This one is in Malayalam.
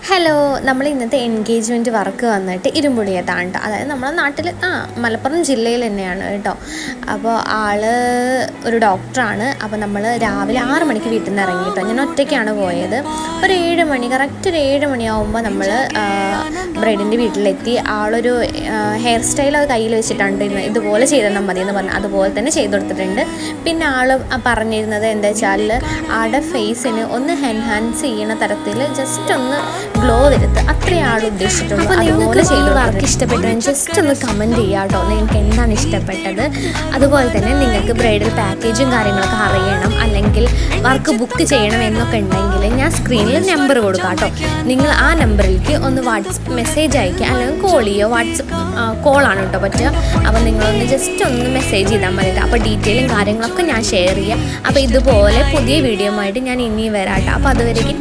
ഹലോ, നമ്മൾ ഇന്നത്തെ എൻഗേജ്മെൻറ്റ് വർക്ക് വന്നിട്ട് ഇരുമ്പുളിയത്താണ് കേട്ടോ. അതായത് നമ്മുടെ നാട്ടിൽ മലപ്പുറം ജില്ലയിൽ തന്നെയാണ് കേട്ടോ. അപ്പോൾ ഒരു ഡോക്ടറാണ്. അപ്പോൾ നമ്മൾ രാവിലെ 6 മണിക്ക് വീട്ടിൽ നിന്ന് ഇറങ്ങി കേട്ടോ. ഞാൻ ഒറ്റയ്ക്കാണ് പോയത്. ഒരു 7 മണി, കറക്റ്റ് ഒരു 7 മണിയാവുമ്പോൾ നമ്മൾ ബ്രൈഡിൻ്റെ വീട്ടിലെത്തി. ആളൊരു ഹെയർ സ്റ്റൈൽ അത് കയ്യിൽ വെച്ചിട്ടുണ്ട്, ഇതുപോലെ ചെയ്തെന്നാൽ മതി എന്ന് പറഞ്ഞു. അതുപോലെ തന്നെ ചെയ്ത് കൊടുത്തിട്ടുണ്ട്. പിന്നെ ആൾ പറഞ്ഞിരുന്നത് എന്താ വെച്ചാൽ ആളുടെ ഫേസിന് ഒന്ന് എൻഹാൻസ് ചെയ്യുന്ന തരത്തിൽ ജസ്റ്റ് ഒന്ന് ഗ്ലോ വരുത്ത്, അത്രയും ആൾ ഉദ്ദേശിച്ചിട്ടുള്ളൂ. അപ്പോൾ നിങ്ങൾക്ക് ഈ വർക്ക് ഇഷ്ടപ്പെട്ടെങ്കിൽ ജസ്റ്റ് ഒന്ന് കമൻറ്റ് ചെയ്യുക കേട്ടോ, നിങ്ങൾക്ക് എന്താണ് ഇഷ്ടപ്പെട്ടത്. അതുപോലെ തന്നെ നിങ്ങൾക്ക് ബ്രൈഡൽ പാക്കേജും കാര്യങ്ങളൊക്കെ അറിയണം, അല്ലെങ്കിൽ വർക്ക് ബുക്ക് ചെയ്യണം എന്നൊക്കെ ഉണ്ടെങ്കിൽ ഞാൻ സ്ക്രീനിൽ നമ്പർ കൊടുക്കാം കേട്ടോ. നിങ്ങൾ ആ നമ്പറിലേക്ക് ഒന്ന് വാട്സപ്പ് മെസ്സേജ് അയക്കുക, അല്ലെങ്കിൽ കോൾ ചെയ്യുക. വാട്സപ്പ് കോളാണ് കേട്ടോ പറ്റുക. അപ്പോൾ നിങ്ങളൊന്ന് ജസ്റ്റ് ഒന്ന് മെസ്സേജ് ചെയ്താൽ മതി. അപ്പോൾ ഡീറ്റെയിലും കാര്യങ്ങളൊക്കെ ഞാൻ ഷെയർ ചെയ്യുക. അപ്പോൾ ഇതുപോലെ പുതിയ വീഡിയോ ആയിട്ട് ഞാൻ ഇനിയും വരാം കേട്ടോ. അപ്പോൾ അതുവരേക്കും